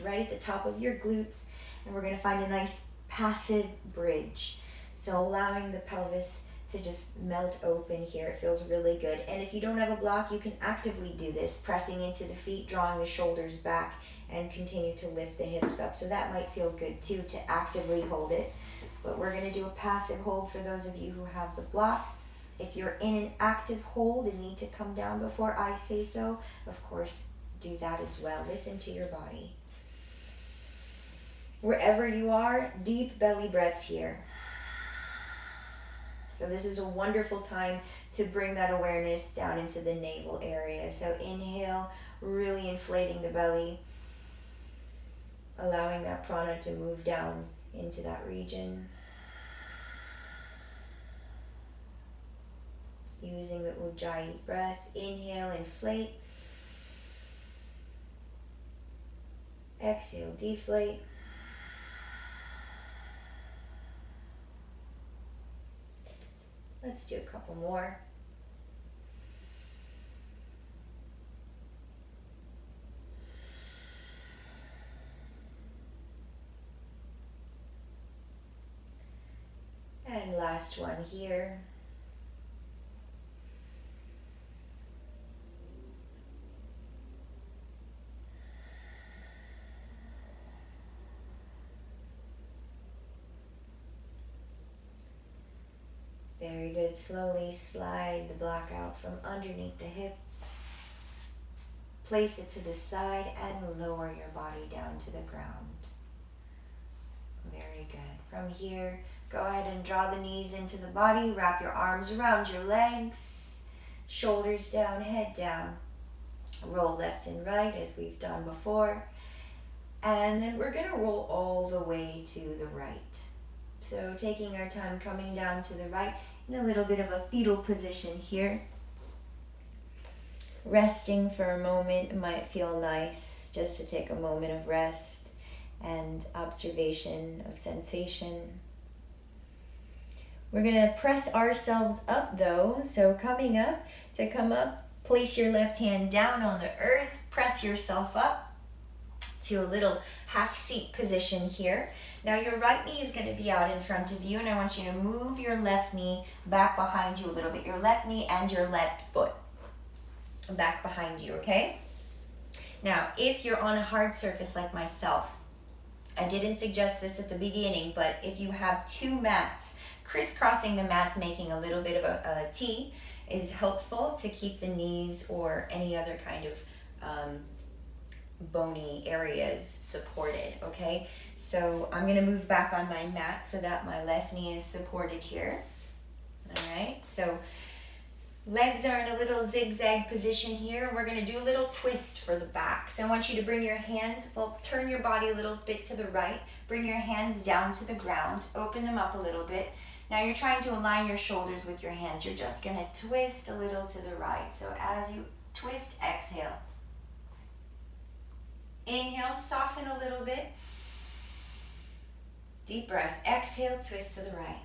Speaker 1: Right at the top of your glutes. And we're going to find a nice passive bridge. So allowing the pelvis to just melt open here. It feels really good. And if you don't have a block, you can actively do this, pressing into the feet, drawing the shoulders back, and continue to lift the hips up. So that might feel good too, to actively hold it. But we're going to do a passive hold for those of you who have the block. If you're in an active hold and need to come down before I say so, of course, do that as well. Listen to your body. Wherever you are, deep belly breaths here. So this is a wonderful time to bring that awareness down into the navel area. So inhale, really inflating the belly, allowing that prana to move down into that region. Using the Ujjayi breath, inhale, inflate. Exhale, deflate. Let's do a couple more. And last one here. Very good. Slowly slide the block out from underneath the hips. Place it to the side and lower your body down to the ground. Very good. From here, go ahead and draw the knees into the body. Wrap your arms around your legs. Shoulders down, head down. Roll left and right as we've done before. And then we're going to roll all the way to the right. So taking our time coming down to the right in a little bit of a fetal position here. Resting for a moment. It might feel nice just to take a moment of rest and observation of sensation. We're going to press ourselves up though. So coming up, to come up, place your left hand down on the earth, press yourself up to a little half seat position here. Now your right knee is going to be out in front of you, and I want you to move your left knee back behind you a little bit. Your left knee and your left foot back behind you, okay? Now, if you're on a hard surface like myself, I didn't suggest this at the beginning, but if you have 2 mats, crisscrossing the mats, making a little bit of a T is helpful to keep the knees or any other kind of bony areas supported, okay? So I'm gonna move back on my mat so that my left knee is supported here. All right, so legs are in a little zigzag position here. We're gonna do a little twist for the back. So I want you to bring your hands, well, turn your body a little bit to the right, bring your hands down to the ground, open them up a little bit. Now you're trying to align your shoulders with your hands. You're just gonna twist a little to the right. So as you twist, exhale. Inhale, soften a little bit. Deep breath, exhale, twist to the right.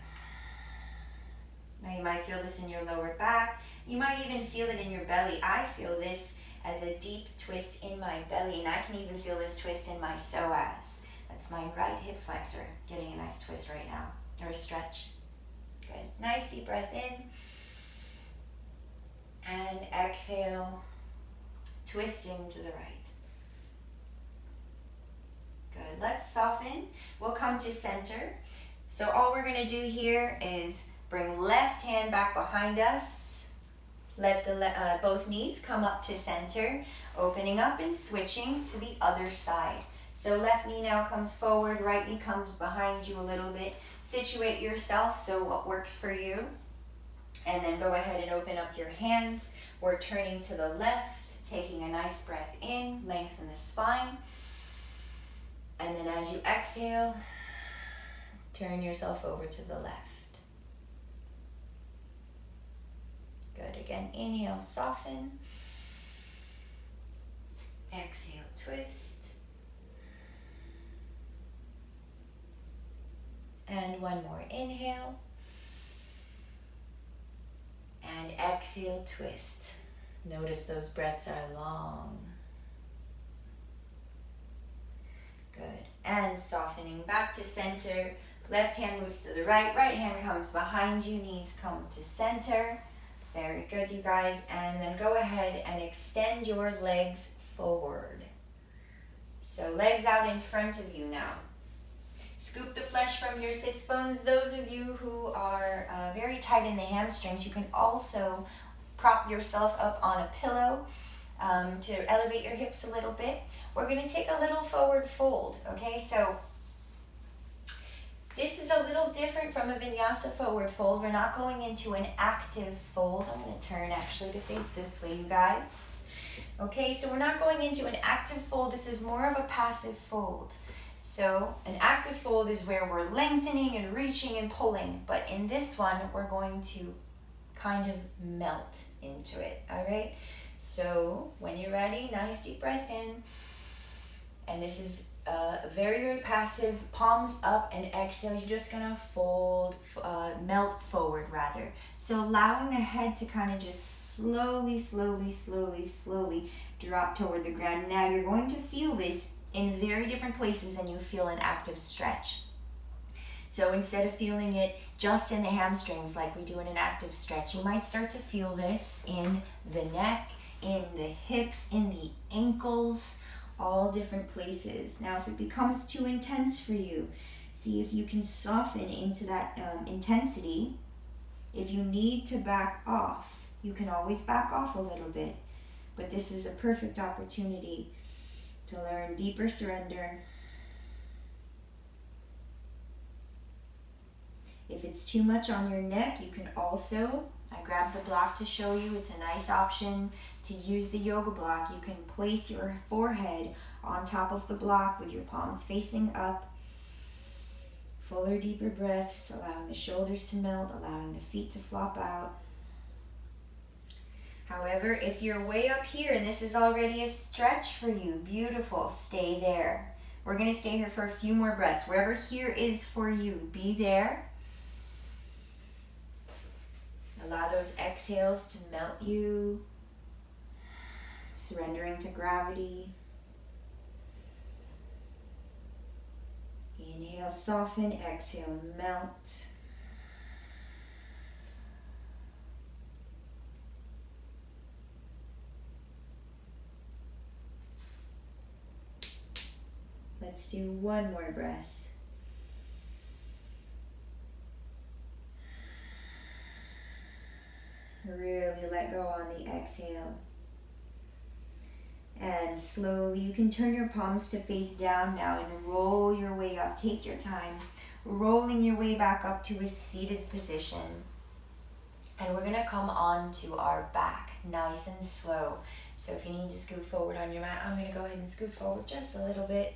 Speaker 1: Now you might feel this in your lower back. You might even feel it in your belly. I feel this as a deep twist in my belly, and I can even feel this twist in my psoas. That's my right hip flexor, getting a nice twist right now, or a stretch. Good. Nice deep breath in. And exhale, twisting to the right. Good. Let's soften. We'll come to center. So all we're going to do here is bring left hand back behind us. Let the both knees come up to center, opening up and switching to the other side. So left knee now comes forward, right knee comes behind you a little bit. Situate yourself so what works for you. And then go ahead and open up your hands. We're turning to the left, taking a nice breath in, lengthen the spine. And then as you exhale, turn yourself over to the left. Good. Again, inhale, soften. Exhale, twist. And one more inhale. And exhale, twist. Notice those breaths are long. Good. And softening back to center. Left hand moves to the right. Right hand comes behind you. Knees come to center. Very good, you guys. And then go ahead and extend your legs forward. So legs out in front of you now. Scoop the flesh from your sits bones. Those of you who are very tight in the hamstrings, you can also prop yourself up on a pillow to elevate your hips a little bit. We're going to take a little forward fold, okay? So this is a little different from a vinyasa forward fold. We're not going into an active fold. I'm going to turn actually to face this way, you guys. Okay, so we're not going into an active fold. This is more of a passive fold. So an active fold is where we're lengthening and reaching and pulling. But in this one, we're going to kind of melt into it, all right? So when you're ready, nice deep breath in. And this is very, very passive, palms up and exhale. You're just gonna fold, melt forward rather. So allowing the head to kind of just slowly drop toward the ground. Now you're going to feel this in very different places than you feel an active stretch. So instead of feeling it just in the hamstrings like we do in an active stretch, you might start to feel this in the neck, in the hips, in the ankles, all different places. Now if it becomes too intense for you, see if you can soften into that intensity. If you need to back off, you can always back off a little bit, but this is a perfect opportunity to learn deeper surrender. If it's too much on your neck, you can also, I grabbed the block to show you, it's a nice option to use the yoga block. You can place your forehead on top of the block with your palms facing up. Fuller, deeper breaths, allowing the shoulders to melt, allowing the feet to flop out. However, if you're way up here and this is already a stretch for you, beautiful, stay there. We're going to stay here for a few more breaths. Wherever here is for you, be there. Allow those exhales to melt you, surrendering to gravity. Inhale, soften, exhale, melt. Let's do one more breath. Really let go on the exhale. And slowly you can turn your palms to face down now and roll your way up. Take your time, rolling your way back up to a seated position. And we're gonna come on to our back, nice and slow. So if you need to scoot forward on your mat, I'm gonna go ahead and scoot forward just a little bit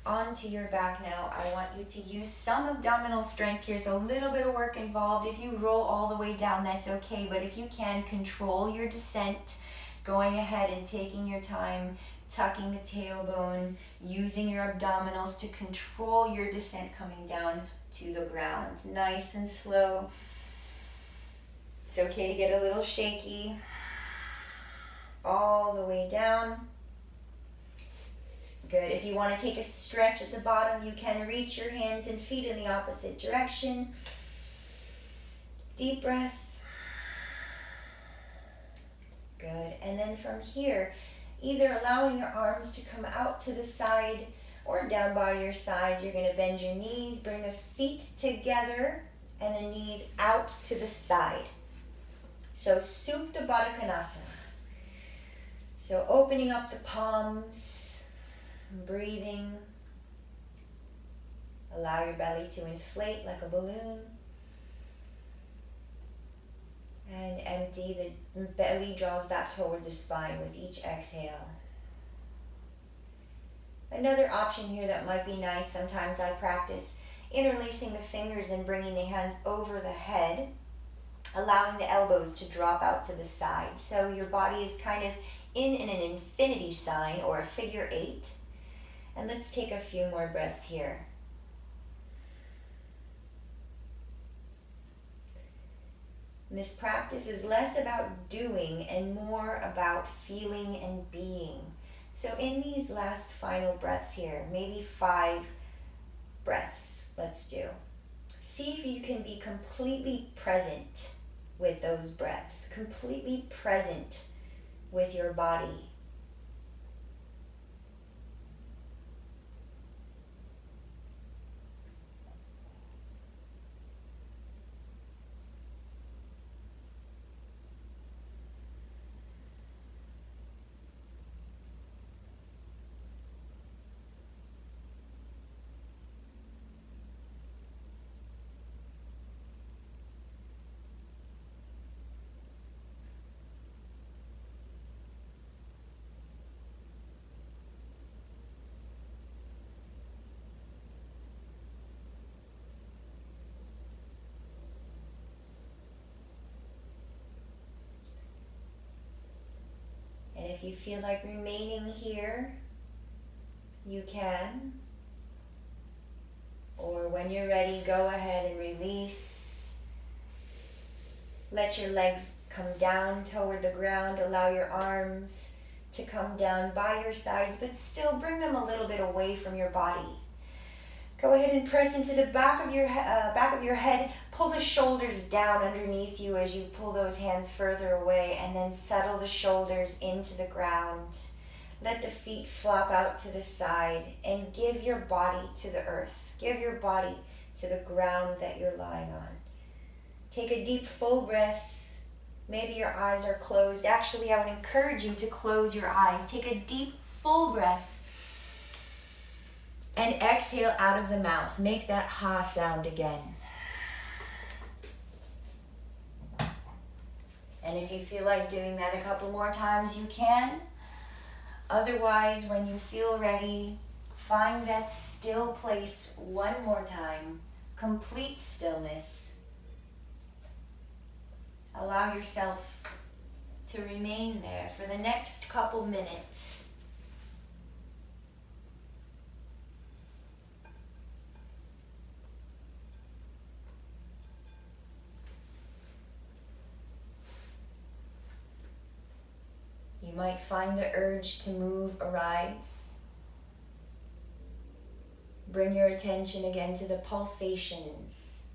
Speaker 1: onto your back now. I want you to use some abdominal strength here, so a little bit of work involved. If you roll all the way down, that's okay, but if you can, control your descent, going ahead and taking your time, tucking the tailbone, using your abdominals to control your descent coming down to the ground. Nice and slow. It's okay to get a little shaky. All the way down. Good. If you want to take a stretch at the bottom, you can reach your hands and feet in the opposite direction. Deep breath. Good. And then from here, either allowing your arms to come out to the side or down by your side, you're going to bend your knees, bring the feet together, and the knees out to the side. So Supta Baddha Konasana. So opening up the palms, breathing. Allow your belly to inflate like a balloon. And empty. The belly draws back toward the spine with each exhale. Another option here that might be nice, sometimes I practice interlacing the fingers and bringing the hands over the head, allowing the elbows to drop out to the side. So your body is kind of in an infinity sign or a figure 8. And let's take a few more breaths here. This practice is less about doing and more about feeling and being. So in these last final breaths here, maybe 5 breaths, let's do. See if you can be completely present with those breaths, completely present with your body. And if you feel like remaining here, you can. Or when you're ready, go ahead and release. Let your legs come down toward the ground. Allow your arms to come down by your sides, but still bring them a little bit away from your body. Go ahead and press into the back of your head. Pull the shoulders down underneath you as you pull those hands further away, and then settle the shoulders into the ground. Let the feet flop out to the side and give your body to the earth. Give your body to the ground that you're lying on. Take a deep, full breath. Maybe your eyes are closed. Actually, I would encourage you to close your eyes. Take a deep, full breath. And exhale out of the mouth. Make that ha sound again. And if you feel like doing that a couple more times, you can. Otherwise, when you feel ready, find that still place one more time. Complete stillness. Allow yourself to remain there for the next couple minutes. You might find the urge to move arise. Bring your attention again to the pulsations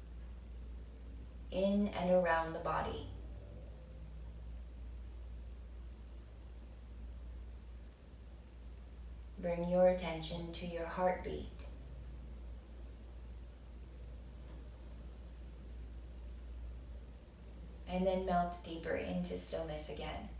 Speaker 1: in and around the body. Bring your attention to your heartbeat. And then melt deeper into stillness again.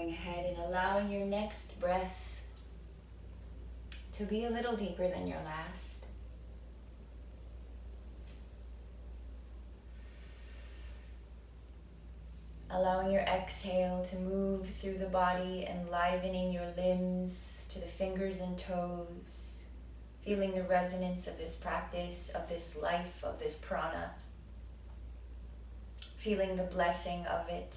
Speaker 1: Going ahead and allowing your next breath to be a little deeper than your last. Allowing your exhale to move through the body, enlivening your limbs to the fingers and toes, feeling the resonance of this practice, of this life, of this prana, feeling the blessing of it.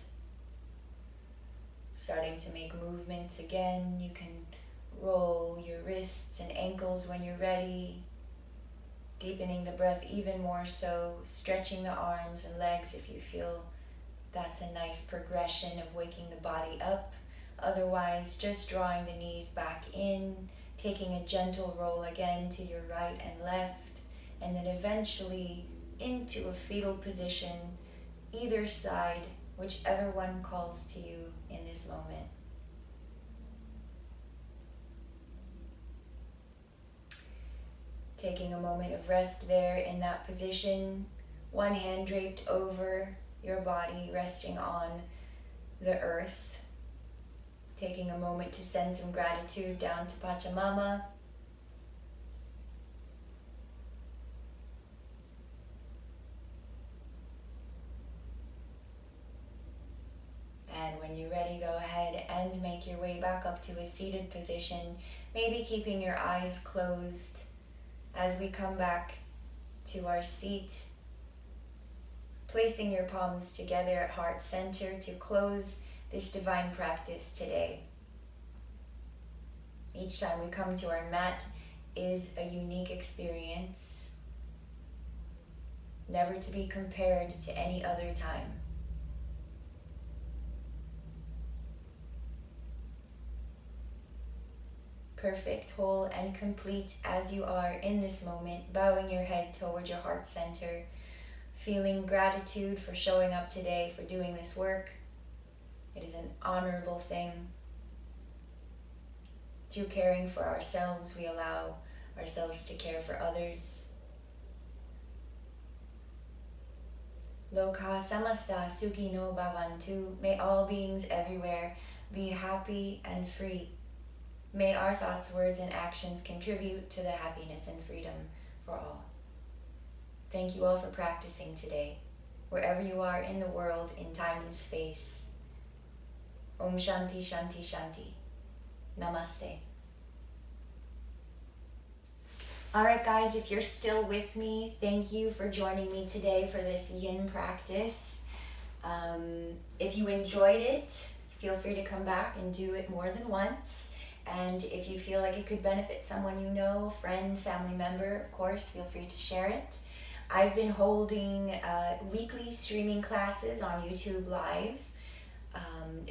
Speaker 1: Starting to make movements again. You can roll your wrists and ankles when you're ready, deepening the breath even more so, stretching the arms and legs if you feel that's a nice progression of waking the body up. Otherwise, just drawing the knees back in, taking a gentle roll again to your right and left, and then eventually into a fetal position, either side, whichever one calls to you in this moment. Taking a moment of rest there in that position, one hand draped over your body, resting on the earth. Taking a moment to send some gratitude down to Pachamama. And when you're ready, go ahead and make your way back up to a seated position, maybe keeping your eyes closed as we come back to our seat. Placing your palms together at heart center to close this divine practice today. Each time we come to our mat is a unique experience, never to be compared to any other time. Perfect, whole, and complete as you are in this moment, bowing your head toward your heart center, feeling gratitude for showing up today, for doing this work. It is an honorable thing. Through caring for ourselves, we allow ourselves to care for others. Loka samasta sukhino bhavantu. May all beings everywhere be happy and free. May our thoughts, words, and actions contribute to the happiness and freedom for all. Thank you all for practicing today, wherever you are in the world, in time and space. Om Shanti Shanti Shanti. Namaste. Alright guys, if you're still with me, thank you for joining me today for this yin practice. If you enjoyed it, feel free to come back and do it more than once. And if you feel like it could benefit someone you know, friend, family member, of course, feel free to share it. I've been holding weekly streaming classes on YouTube Live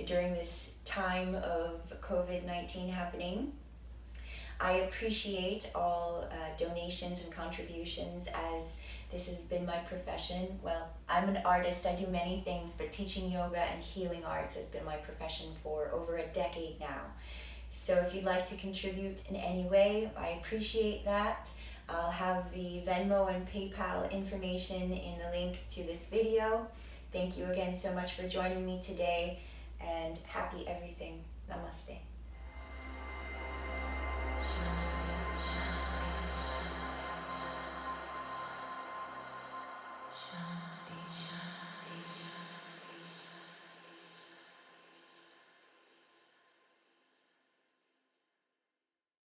Speaker 1: during this time of COVID-19 happening. I appreciate all donations and contributions, as this has been my profession. Well, I'm an artist, I do many things, but teaching yoga and healing arts has been my profession for over a decade now. So if you'd like to contribute in any way, I appreciate that. I'll have the Venmo and PayPal information in the link to this video. Thank you again so much for joining me today, and happy everything. Namaste. Shanti, Shanti.